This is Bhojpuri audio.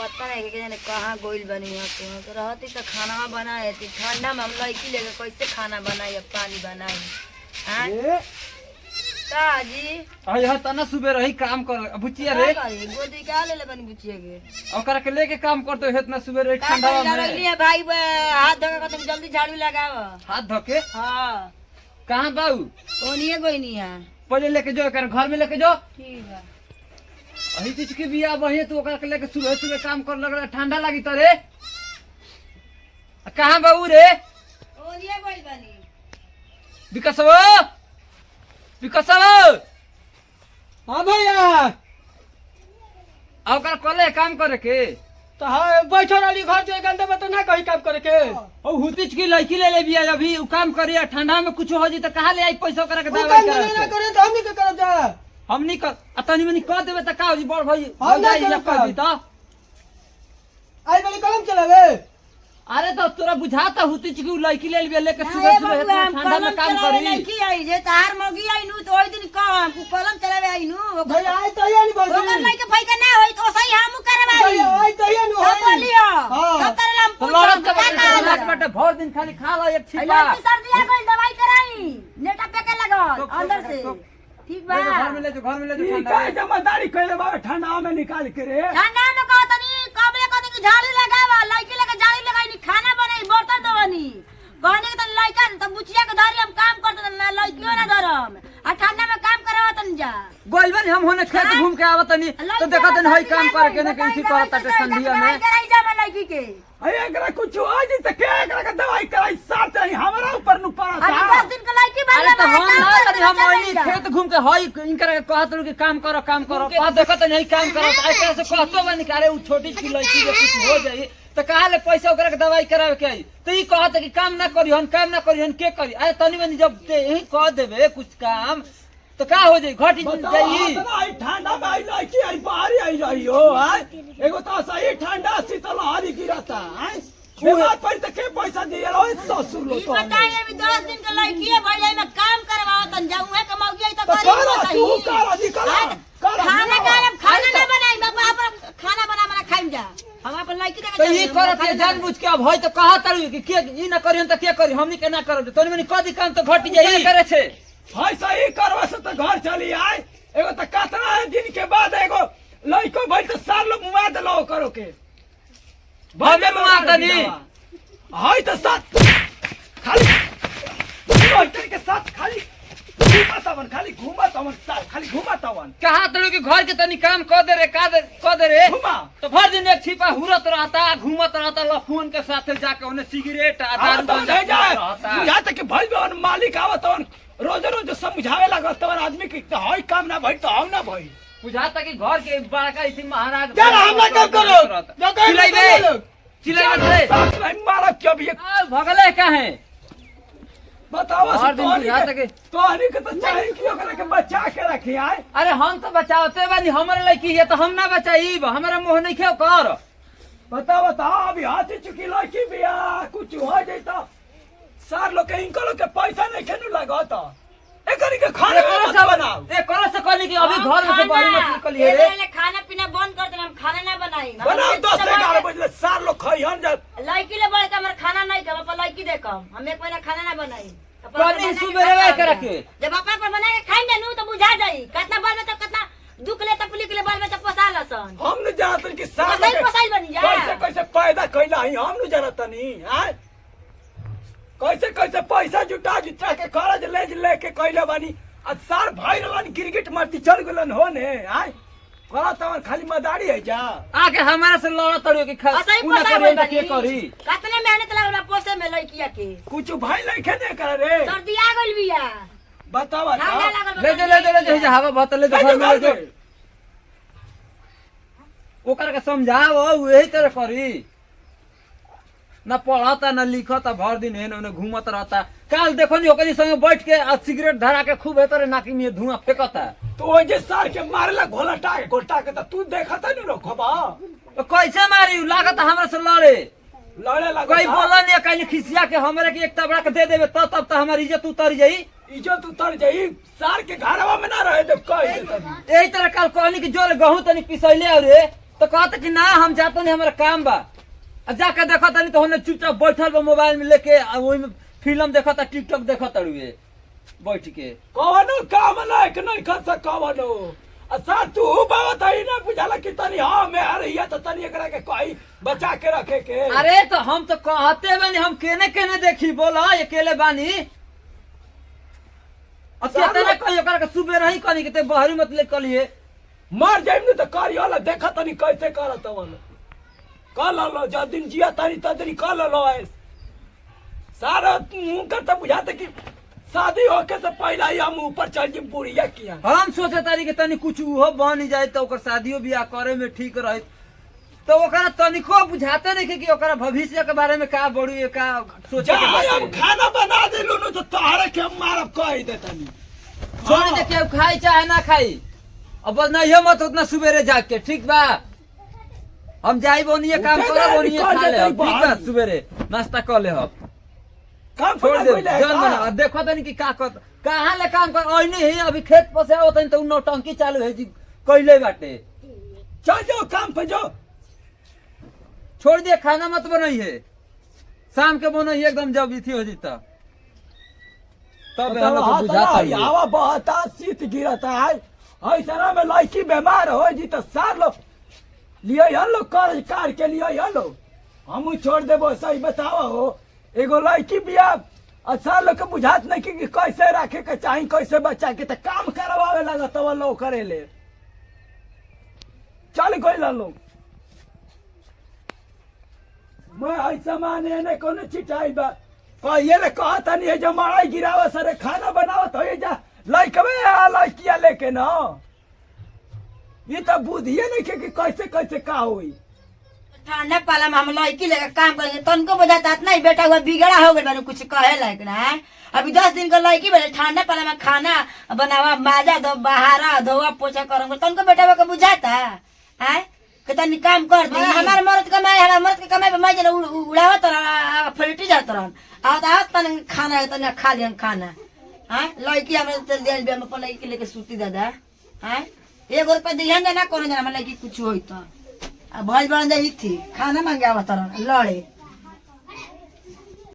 पता नहीं कि जाने कहाँ गोइल बनी है तो रहती तो खाना बनाए थी ठंडा में हम लड़की लेके कैसे खाना बनाई अब पानी बनाई हां जी यहाँ तना सुबह रही काम कर बुचिया रे गोदी का ले बनी बुचिया के ओकरा के लेके काम करते हो इतना सुबह रही ठंडा में भाई हाथ धो के तुम जल्दी झाड़ू लगाओ हाथ धो के हां कहां बाऊ कोनिए कोई नहीं है पहले लेके जाओ कर घर में लेके जाओ ठीक है अही चीज के बिया बहिए तो ओकरा के लेके सुबह सुबह काम कर लग रहा ठंडा लगी तो रे कहां बाऊ रे कोनिए कोई बनी विकासवा विकासवा हाँ भैया ओकरा कले काम करे के तो हाँ बैठो वाली घर जो गंदे में तो ना कहीं काम करे के और हुतिच की लड़की ले ले बिया अभी उ काम करिए ठंडा में कुछ हो जी तो कहां ले आई पैसा ओकरा के वो दवाई काम करा ना करे तो हम नहीं के करब जा हमनी कर तनी मनी कह देबे त का हो जी बड़ भाई हम ना भौजाई करब कह दी तो आई वाली कलम चलावे अरे तो तोरा बुझाता हुतिच की लड़की ले ले लेके सुबह सुबह ठंडा में काम करी लड़की आई जे तार मगी आई नु तो ओई दिन कलम चलावे आई नु भैया आई तो या नहीं बोल ओकर लइके फैका ना होई तो सही हम करवाई आई तो या नहीं तो बोलियो हां तब तेरे हम तो पूछो लड़त का के का बेटे भर दिन खाली खा ला एक छिपा लड़की सर्दी आ गई दवाई कराई नेटा पे के लगल अंदर से ठीक बा घर में ले जो ई ठंडा का जमादारी कइले बा ठंडा में निकाल के रे ठंडा में कहो तनी कबले कनी की झाड़ू लगावा लड़की लेके झाड़ू लगाई खाना बनाई बर्तन धोवनी कहने के तनी लड़का त बुचिया के धरी हम काम करत ना लड़कियो ना धरम आ ठंडा में काम करावत तनी जा गोलबन हम होने खेत घूम के आवत नहीं तो देखत नहीं हई काम करे के ने कैसी करत है संधिया में कराई जा मैं लड़की के अरे एकरा कुछ हो जी त के एकरा के दवाई कराई साथ ही हमरा ऊपर नु पड़ा अभी 10 दिन के लड़की अरे बन तो हम ना तनी हम ओनी खेत घूम के हई इनकर के कहत रहो कि काम करो आ देखत नहीं काम करत ऐसे से कहतो बनी करे उ छोटी सी लड़की जे कुछ हो जाई तो कहा ले पैसा ओकरा के दवाई करावे के आई तो ई कहत कि काम ना करिहन के करी अरे तनी मनी जब यही कह देबे कुछ काम तो का हो जाई घटी जाई आई ठंडा में आई लड़की आई बाहर आई रही हो एगो तो सही ठंडा शीतल हरी गिरता है बीमार पड़ त के पैसा दिए रो ससुर लो तो बताइए अभी 10 दिन के लड़की है भाई में काम करवाओ तन जाऊं है कमाऊगी आई तो तो करी करा सही तू करा निकल खाना ना बनाई बाबा आप खाना बना खाइम जा हम अपन लड़की तो ये करत है जानबूझ के अब हई तो कहा तारू कि के ई ना करियन तो के करी हमनी के ना करब तनी मनी कदी काम तो घटी जाई करे छे भाई सही करवा से तो घर चली आए एगो तो कतना दिन के बाद एगो लड़को भाई तो सार लोग मुआ देलो करो के भले मुआ दनी हाय तो साथ खाली लड़के के साथ खाली घूमतावन खाली घूमतावन कहा तारू कि घर के तनी काम क दे रे क दे रे घुमा तो भर दिन एक छिपा हुरत रहता घूमत रहता लफून के साथ जाके उन्हें सिगरेट आ दारू तो रहता बुझा तक के भाई बहन मालिक आवतवन रोज समझावे लागत तवन आदमी के तो हई काम ना भई तो हम ना भई बुझाता कि घर के बड़का इसी महाराज चल हमला कब करो चिल्लाइबे साथ में मारा क्यों भी भगले काहे बताओ हर दिन बुझाता कि तोहनी के तो चाहे कि ओकरा के बचा के रखी आए अरे हम तो बचावते बानी हमरे लड़की है तो हम ना बचाईब हमरा मोह नहीं खेव कर बताओ अभी हाथी चुकी लड़की बिया कुछ हो जाता सार लोग के इनको लोग के पैसा नहीं खेनु लागत एकरी के खाना मत बनाओ करो से कहली कि अभी घर में से बाहर मत निकलिए रे ले खाना पीना बंद कर देना हम खाना ना बनाई बनाओ 10 11 बजे सार लोग खइहन जब लड़की ले बोले हमर खाना नहीं हम अपन लड़की देखम हम एक महीना खाना ना बनाई कनी सुबेरे के रखे जब अपन पर बना के खाएंगे नु तो बुझा जाई कितना बाल में तो कितना दुख ले तकलीफ ले बाल में तो पोसा लसन हम न जानत कि सार कैसे पोसाई बनी जा कैसे कैसे पैदा कइला ही हम न जानत नहीं हैं कैसे पैसा जुटा के कर्ज लेके कइले बानी आ सार भाई रहन क्रिकेट मारती चल गेलन होने हैं करा तवन खाली मदारी है जा आके हमारा से लड़ा तड़ियो कि असही उना पोसाई करियो त बनी के करी कितने मेहनत लागला पोसे में लड़किया के कुछ भाई लेके दे कर रे सर्दी आ गइल बिया बतावा ठंडा लागल ले जो हवा बहुत ले जो घर में ले जो ओकर के समझाओ यही तरह करी ना पढ़ता ना लिखता भर दिन है ना घूमत रहता काल देखो नी ओकरी संगे बैठ के आ सिगरेट धरा के खूब हेतरे नाकी में धुआं फेंकता तो वो जे सार के मारला घोलटा के तो तू देखता नहीं रखबा तो कैसे मारी लागत हमरा से लड़े लड़े लगा कोई बोला नहीं कहीं खिसिया के हमरे के एक तबड़ा के दे देबे तब तो हमारी इज्जत उतर जाई इज्जत उतर जाई सार के घरवा में ना रहे जब कह देता यही तरह कल कहनी कि जोर गहूं तनी पिसैले रे तो कहते कि ना हम जाते नहीं, हमारा काम बा। अब जाके देखा तनी तो हमने चुपचाप बैठल बा मोबाइल में लेके, वही में फिल्म देखा था, टिकटॉक देखा तड़ुए बैठ के। कवनो काम लायक नहीं कर सक कवनो। सर तू बात है ना बुझाला कि तनी हां मैं आ रही है तो तनी एकरा के कोई बचा के रखे के। अरे तो हम तो कहते बानी, हम केने केने देखी बोला अकेले बानी। अब कितना कहियो ओकरा के सुबह रही कनी के ते बहरी मत ले कलिए। मर जाइम तो करियोला देखा तनी कैसे करत वाला। कल लो जब दिन जिया तनी तदरी कल लो है। सारा मुंह का तो बुझाते कि शादी होके से पहले ही हम ऊपर चल जिम पूरिया किया। हम सोचे तारी के तनी कुछ उहो बन जाए तो ओकर शादियो बियाह करे में ठीक रहे। तो ओकरा तनिको बुझाते नहीं कि ओकरा भविष्य के बारे में का बड़ी का सोचे के बात हम खाना बना देलू न तो तोहरे के हम मारब कह दे तनी। छोड़ दे के खाई चाहे ना खाई, अब बस नहीं मत उतना सुबेरे जाग के, ठीक बा? हम जाई बोनिए काम करब, बोनिए खा ले, ठीक बा? सुबेरे नाश्ता कर ले हम, काम छोड़ दे जन बना। देखो तनी कि का कर कहां ले काम कर ओइने ही अभी खेत पर से आवत तो नौटंकी चालू है जी कइले बाटे। चल जाओ काम पे जाओ। छोड़ दिए, खाना मत बनाइए, शाम के बनाइए एकदम जब इथी हो जीता तब हम लोग बुझाता है। हवा बहता शीत गिरता है ऐसा में लड़की बीमार हो जी तो सार लो लिए लोग कर कार के लिए लो हम छोड़ देबो। सही बताओ हो एगो लड़की बिया अच्छा लोग के बुझात नहीं कि कैसे रखे के चाही कैसे बचा के तो काम करवावे लगत वो लोग करे ले चल गइल लोग। मैं ऐसा माने ने कोनो चिटाई बा कहिए ले कहता नहीं है जो माराई गिरावा सरे खाना बनावत हो जा लइकवे आ लइकिया लेके ना। ये तो बुद्धिए नहीं कि कैसे कैसे का होई। ठंडा पाला में हम लड़की लेकर काम करेंगे तनको बुझाता नहीं बेटा हुआ बिगड़ा हो गया कुछ कहे लायक ना है। अभी 10 दिन का लड़की बेटे ठंडा पाला में खाना बनावा माजा दो बहारा धोवा पोछा करूंगा तनको बेटा हुआ बुझाता है कि तनी काम कर दे। हमारे मर्द कमाए हमारे मर्द के कमाए पे मैं जना उड़ावत रहा फलटी जात रहा आवत तन खाना तनी खा लियन खाना है। लड़की हमरा चल दिया हम अपन लड़की लेके सूती दादा है 1 रुपया दिहन ना कोनो जना लड़की कुछ होई तो भज बन जाई थी खाना मांगे आवत रहा लड़े।